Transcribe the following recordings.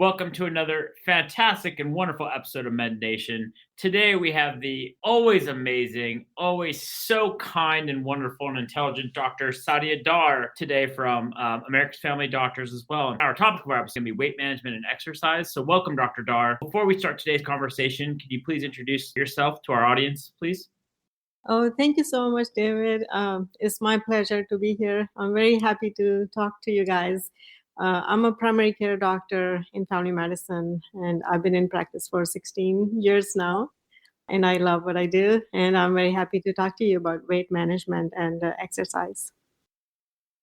Welcome to another fantastic and wonderful episode of Med Nation. Today we have the always amazing, always so kind and wonderful and intelligent Dr. Sadia Dar today from America's Family Doctors as well. And our topic of our episode is going to be weight management and exercise. So welcome, Dr. Dar. Before we start today's conversation, could you please introduce yourself to our audience, please? Oh, thank you so much, David. It's my pleasure to be here. I'm very happy to talk to you guys. I'm a primary care doctor in family medicine, and I've been in practice for 16 years now. And I love what I do. And I'm very happy to talk to you about weight management and exercise.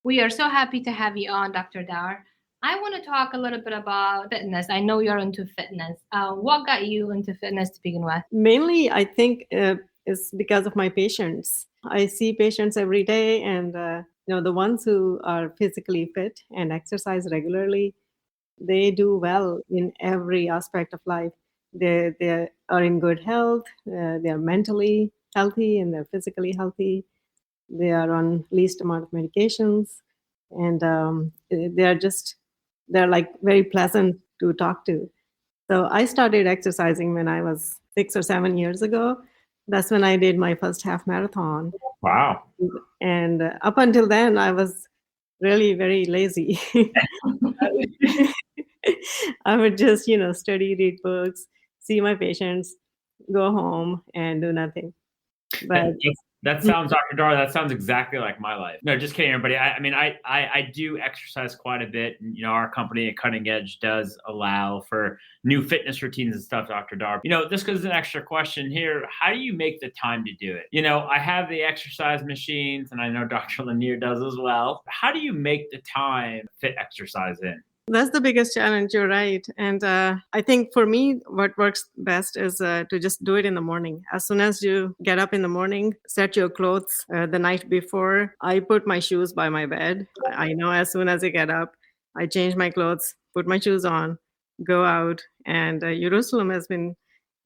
We are so happy to have you on, Dr. Dar. I want to talk a little bit about fitness. I know you're into fitness. What got you into fitness to begin with? Mainly, I think it's because of my patients. I see patients every day, and the ones who are physically fit and exercise regularly, they do well in every aspect of life. They are in good health. They are mentally healthy and they're physically healthy. They are on least amount of medications, and they're like very pleasant to talk to. So I started exercising when I was 6 or 7 years ago. That's when I did my first half marathon. Wow. And up until then, I was really very lazy. I would just, study, read books, see my patients, go home, and do nothing. But that sounds, Dr. Dar, that sounds exactly like my life. No, just kidding, everybody. I do exercise quite a bit. And, our company at Cutting Edge does allow for new fitness routines and stuff, Dr. Dar. This goes an extra question here. How do you make the time to do it? I have the exercise machines, and I know Dr. Lanier does as well. How do you make the time to fit exercise in? That's the biggest challenge. You're right. And I think for me, what works best is to just do it in the morning. As soon as you get up in the morning, set your clothes the night before. I put my shoes by my bed. I know as soon as I get up, I change my clothes, put my shoes on, go out. And Jerusalem has been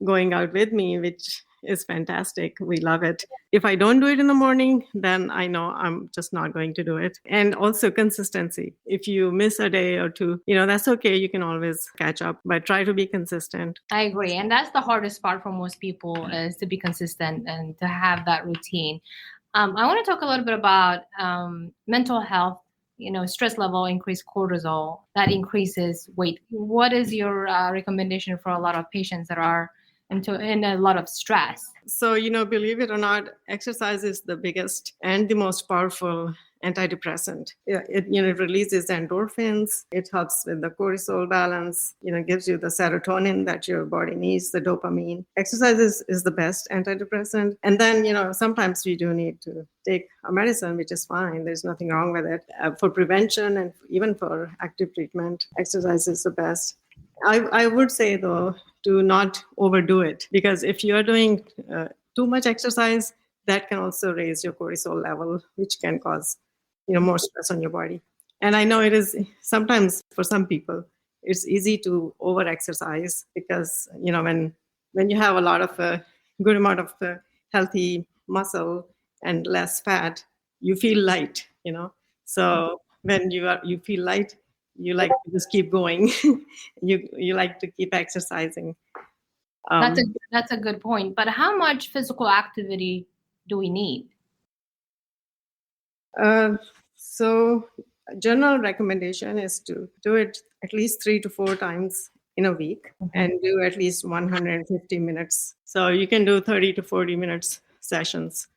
going out with me, which is fantastic. We love it. If I don't do it in the morning, then I know I'm just not going to do it. And also consistency. If you miss a day or two, that's okay. You can always catch up, but try to be consistent. I agree. And that's the hardest part for most people is to be consistent and to have that routine. I want to talk a little bit about mental health. Stress level, increased cortisol, that increases weight. What is your recommendation for a lot of patients that are in a lot of stress? So, believe it or not, exercise is the biggest and the most powerful antidepressant. It releases endorphins. It helps with the cortisol balance, gives you the serotonin that your body needs, the dopamine. Exercise is the best antidepressant. And then, sometimes we do need to take a medicine, which is fine. There's nothing wrong with it. For prevention and even for active treatment, exercise is the best. I would say, though, to not overdo it, because if you're doing too much exercise, that can also raise your cortisol level, which can cause more stress on your body. And I know it is sometimes for some people, it's easy to over exercise because, when you have a lot of good amount of healthy muscle and less fat, you feel light, So when you feel light, you like to just keep going. you like to keep exercising. That's a good point. But how much physical activity do we need? So general recommendation is to do it at least 3 to 4 times in a week and do at least 150 minutes. So you can do 30 to 40 minutes sessions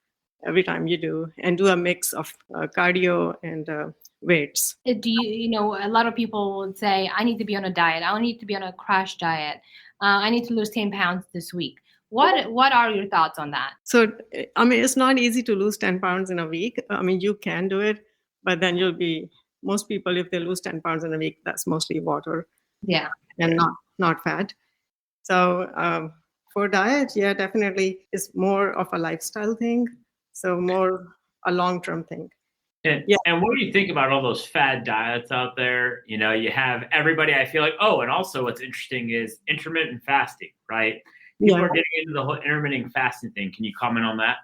every time you do, and do a mix of cardio and weights. Do you a lot of people would say, I need to be on a diet. I need to be on a crash diet. I need to lose 10 pounds this week. What are your thoughts on that? So, it's not easy to lose 10 pounds in a week. You can do it, but then most people, if they lose 10 pounds in a week, that's mostly water. Yeah. And not fat. So for diet, yeah, definitely it's more of a lifestyle thing. So more a long-term thing. And what do you think about all those fad diets out there? You have everybody, I feel like, and also what's interesting is intermittent fasting, right? People are getting into the whole intermittent fasting thing. Can you comment on that?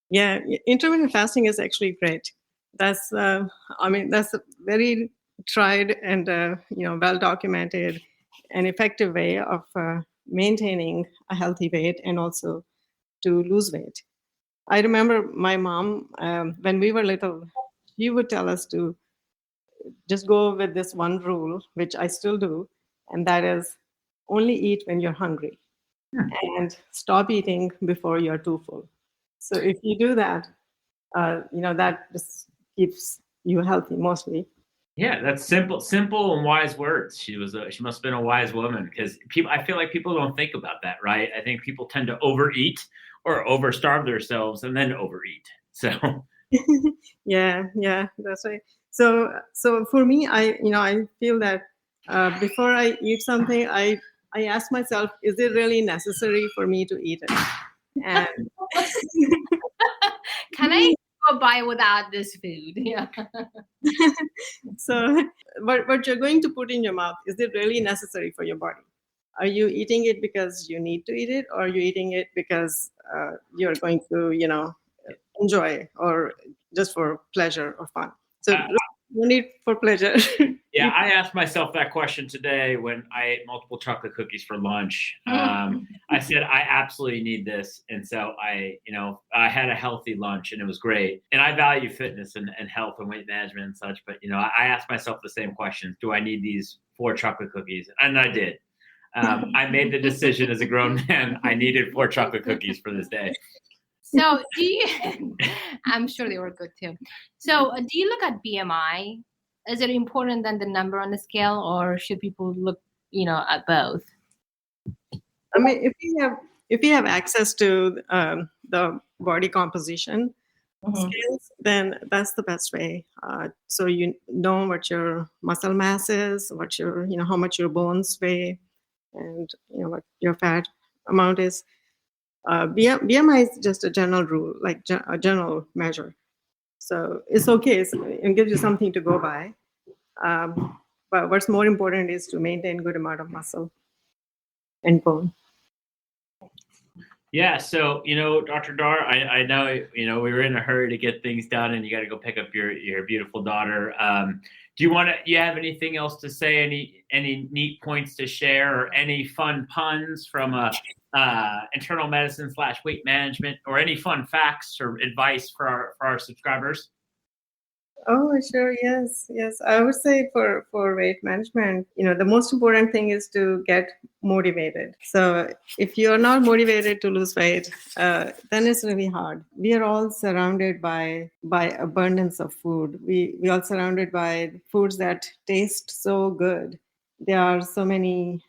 Yeah, intermittent fasting is actually great. That's a very tried and well documented and effective way of maintaining a healthy weight and also to lose weight. I remember my mom, when we were little, she would tell us to just go with this one rule, which I still do, and that is only eat when you're hungry and stop eating before you're too full. So if you do that, that just keeps you healthy mostly. Yeah, that's simple and wise words. She must have been a wise woman, because I feel like people don't think about that, right? I think people tend to overeat or overstarve themselves and then overeat. So yeah, that's right. So for me, I feel that before I eat something, I ask myself, is it really necessary for me to eat it? And Can I go by without this food? Yeah. so what you're going to put in your mouth, is it really necessary for your body? Are you eating it because you need to eat it, or are you eating it because you're going to enjoy, or just for pleasure or fun? So you need for pleasure. Yeah, I asked myself that question today when I ate multiple chocolate cookies for lunch. I said, I absolutely need this. And so I had a healthy lunch and it was great. And I value fitness and health and weight management and such. But, I asked myself the same question. Do I need these 4 chocolate cookies? And I did. I made the decision as a grown man. I needed 4 chocolate cookies for this day. So I'm sure they were good too. So do you look at BMI? Is it important than the number on the scale, or should people look, at both? I mean, if you have access to the body composition scales, then that's the best way. So you know what your muscle mass is, what your how much your bones weigh, and what your fat amount is. BMI is just a general rule, like a general measure. So it's okay. It gives you something to go by. But what's more important is to maintain good amount of muscle and bone. Yeah. So, Dr. Dar, I know, we were in a hurry to get things done and you got to go pick up your beautiful daughter. Do you have anything else to say? Any neat points to share, or any fun puns from internal medicine / weight management, or any fun facts or advice for our subscribers? Oh, sure. Yes. I would say for weight management, the most important thing is to get motivated. So if you're not motivated to lose weight, then it's really hard. We are all surrounded by abundance of food. We are surrounded by foods that taste so good. There are so many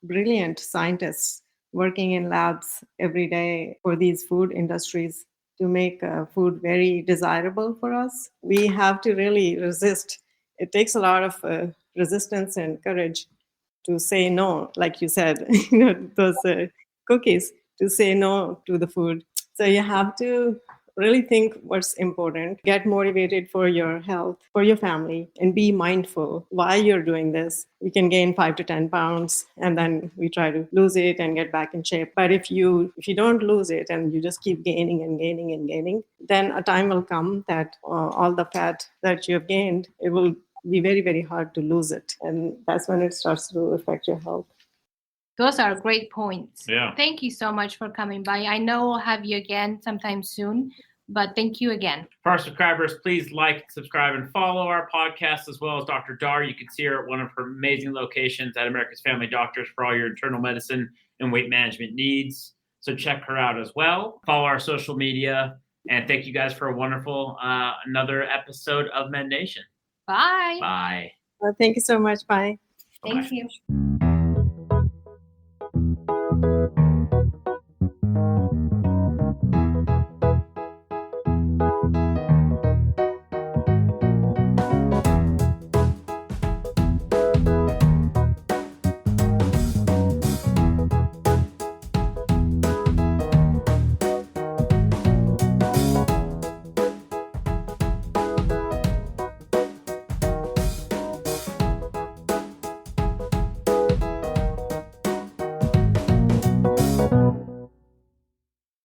brilliant scientists working in labs every day for these food industries to make food very desirable for us. We have to really resist. It takes a lot of resistance and courage to say no, like you said, those cookies, to say no to the food. So you have to really think what's important, get motivated for your health, for your family, and be mindful why you're doing this. You can gain 5 to 10 pounds, and then we try to lose it and get back in shape. But if you don't lose it and you just keep gaining and gaining and gaining, then a time will come that all the fat that you have gained, it will be very, very hard to lose it. And that's when it starts to affect your health. Those are great points. Yeah. Thank you so much for coming by. I know we'll have you again sometime soon, but thank you again. For our subscribers, please like, subscribe, and follow our podcast, as well as Dr. Dar. You can see her at one of her amazing locations at America's Family Doctors for all your internal medicine and weight management needs. So check her out as well. Follow our social media. And thank you guys for a wonderful another episode of Med Nation. Bye. Bye. Well, thank you so much. Bye. Thank Bye. you.